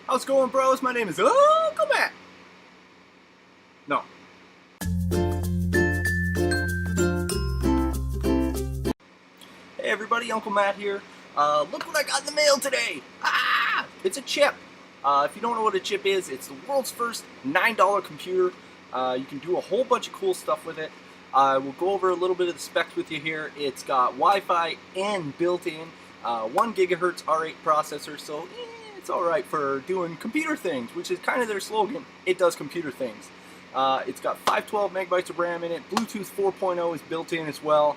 How's it going, bros? My name is Uncle Matt. No. Hey everybody, Uncle Matt here. Look what I got in the mail today. Ah! It's a chip. If you don't know what a chip is, it's the world's first $9 computer. You can do a whole bunch of cool stuff with it. We'll go over a little bit of the specs with you here. It's got Wi-Fi and built-in 1 gigahertz R8 processor, so it's alright for doing computer things, which is kind of their slogan. It does computer things. It's got 512 megabytes of RAM in it. Bluetooth 4.0 is built in as well.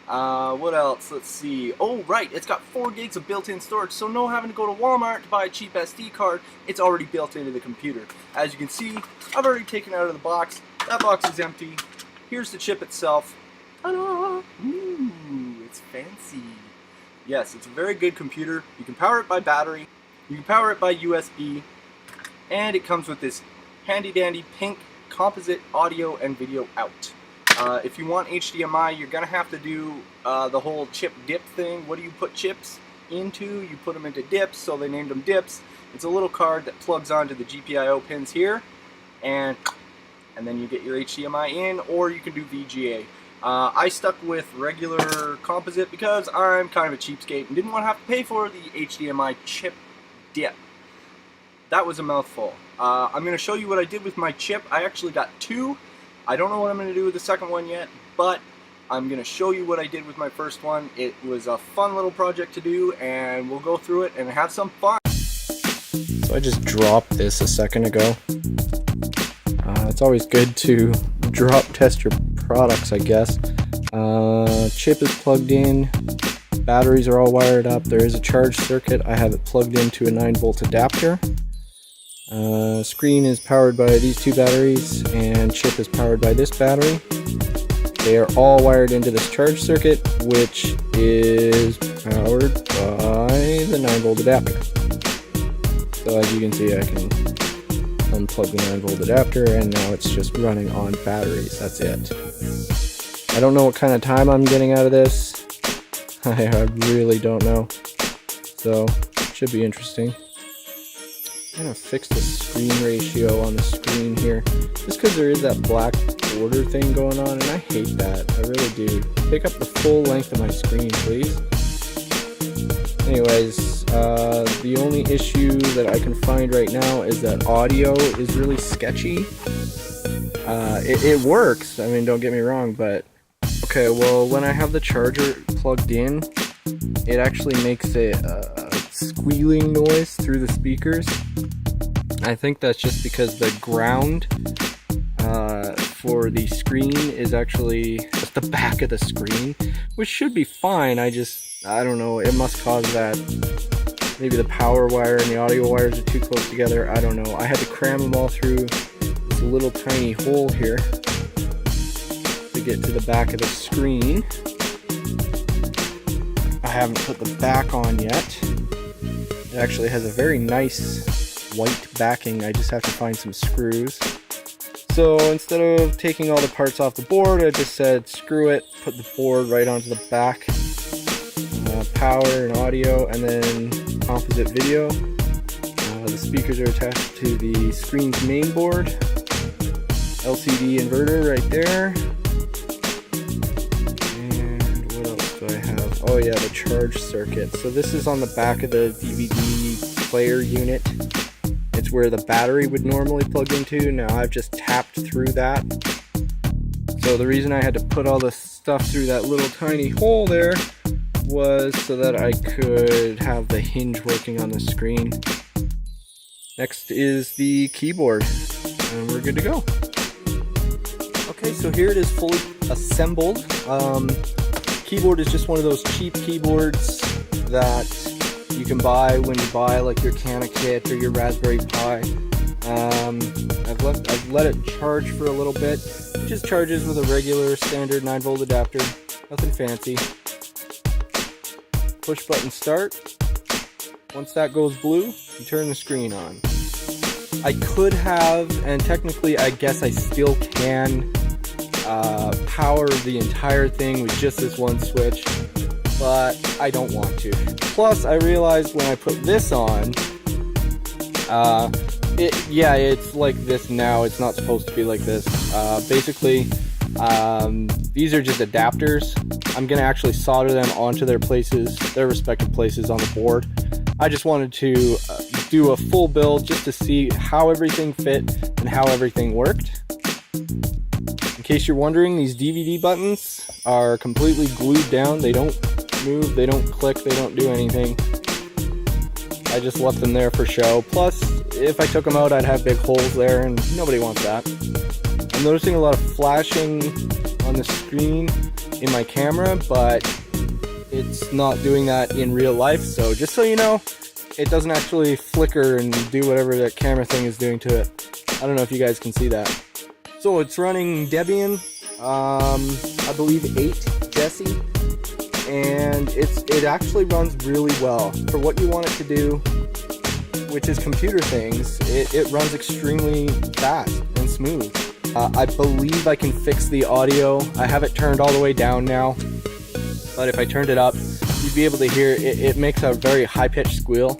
What else? Let's see. Oh, right. It's got 4 gigs of built-in storage, so no having to go to Walmart to buy a cheap SD card. It's already built into the computer. As you can see, I've already taken it out of the box. That box is empty. Here's the chip itself. Ta-da! Ooh, it's fancy. Yes, it's a very good computer. You can power it by battery. You can power it by USB. And it comes with this handy-dandy pink composite audio and video out. If you want HDMI, you're going to have to do the whole chip dip thing. What do you put chips into? You put them into dips, so they named them dips. It's a little card that plugs onto the GPIO pins here, and then you get your HDMI in, or you can do VGA. I stuck with regular composite because I'm kind of a cheapskate and didn't want to have to pay for the HDMI chip dip. That was a mouthful. I'm going to show you what I did with my chip. I actually got 2. I don't know what I'm going to do with the second one yet, but I'm going to show you what I did with my first one. It was a fun little project to do, and we'll go through it and have some fun. So I just dropped this a second ago. It's always good to drop test your products, I guess. Chip is plugged in. Batteries are all wired up. There is a charge circuit. I have it plugged into a 9-volt adapter. Screen is powered by these 2 batteries, and chip is powered by this battery. They are all wired into this charge circuit, which is powered by the 9-volt adapter. So as you can see, I can unplug the 9-volt adapter, and now it's just running on batteries. That's it. I don't know what kind of time I'm getting out of this. I really don't know. So, it should be interesting. I'm going to fix the screen ratio on the screen here, just because there is that black border thing going on, and I hate that. I really do. Pick up the full length of my screen, please. Anyways, the only issue that I can find right now is that audio is really sketchy. It works, I mean, don't get me wrong, but okay, well, when I have the charger plugged in, it actually makes a squealing noise through the speakers. I think that's just because the ground for the screen is actually just the back of the screen, which should be fine. I don't know, it must cause that. Maybe the power wire and the audio wires are too close together. I don't know. I had to cram them all through this little tiny hole here to get to the back of the screen. I haven't put the back on yet. It actually has a very nice white backing. I just have to find some screws. So instead of taking all the parts off the board, I just said screw it, put the board right onto the back. Power and audio, and then composite video. The speakers are attached to the screen's main board. LCD inverter right there. And what else do I have? Oh yeah, the charge circuit. So this is on the back of the DVD player unit. It's where the battery would normally plug into. Now I've just tapped through that. So the reason I had to put all the stuff through that little tiny hole there was so that I could have the hinge working on the screen. Next is the keyboard, and we're good to go. Okay, so here it is fully assembled. Keyboard is just one of those cheap keyboards that you can buy when you buy like your Cana kit or your Raspberry Pi. I've let it charge for a little bit. It just charges with a regular standard 9-volt adapter, nothing fancy. Push button start. Once that goes blue, you turn the screen on. I could have, and technically I guess I still can, power the entire thing with just this one switch, but I don't want to. Plus, I realized when I put this on, Yeah, it's like this now. It's not supposed to be like this. Basically, these are just adapters. I'm gonna actually solder them onto their respective places on the board. I just wanted to do a full build just to see how everything fit and how everything worked. In case you're wondering, these DVD buttons are completely glued down. They don't move, they don't click, they don't do anything. I just left them there for show. Plus, if I took them out, I'd have big holes there, and nobody wants that. I'm noticing a lot of flashing on the screen in my camera, but it's not doing that in real life. So just so you know, it doesn't actually flicker and do whatever that camera thing is doing to it. I don't know if you guys can see that. So it's running Debian, I believe 8 Jesse. And it actually runs really well for what you want it to do, which is computer things. It runs extremely fast and smooth. I believe I can fix the audio. I have it turned all the way down now, but if I turned it up, you'd be able to hear it makes a very high-pitched squeal,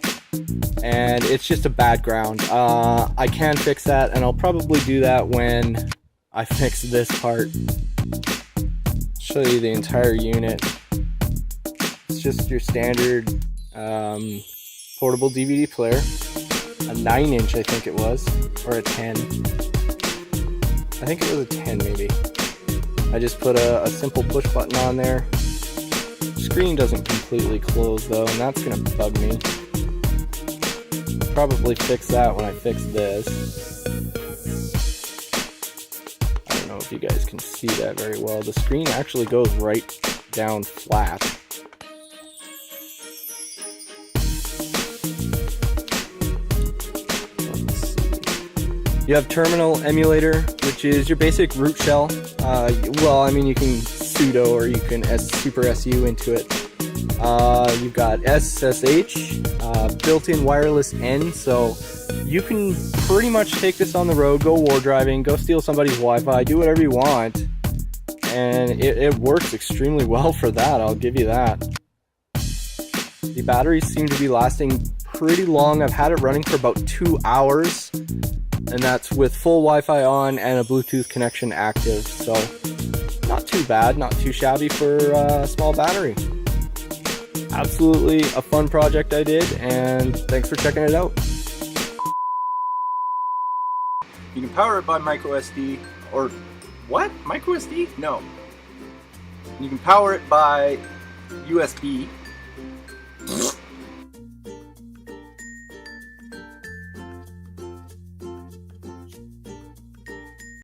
and it's just a bad ground. I can fix that, and I'll probably do that when I fix this part. Show you the entire unit. It's just your standard portable DVD player, a 9-inch I think it was, or a 10. I think it was a 10 maybe. I just put a simple push button on there. Screen doesn't completely close though, and that's gonna bug me. Probably fix that when I fix this. I don't know if you guys can see that very well. The screen actually goes right down flat. You have terminal emulator, which is your basic root shell. Well, I mean, you can sudo or you can super SU into it. You've got SSH, built-in wireless N, so you can pretty much take this on the road, go war driving, go steal somebody's Wi-Fi, do whatever you want, and it works extremely well for that, I'll give you that. The batteries seem to be lasting pretty long. I've had it running for about 2 hours. And that's with full Wi-Fi on and a Bluetooth connection active, so not too bad, not too shabby for a small battery. Absolutely a fun project I did, and thanks for checking it out. You can power it by micro SD, or what? Micro SD? No. You can power it by USB,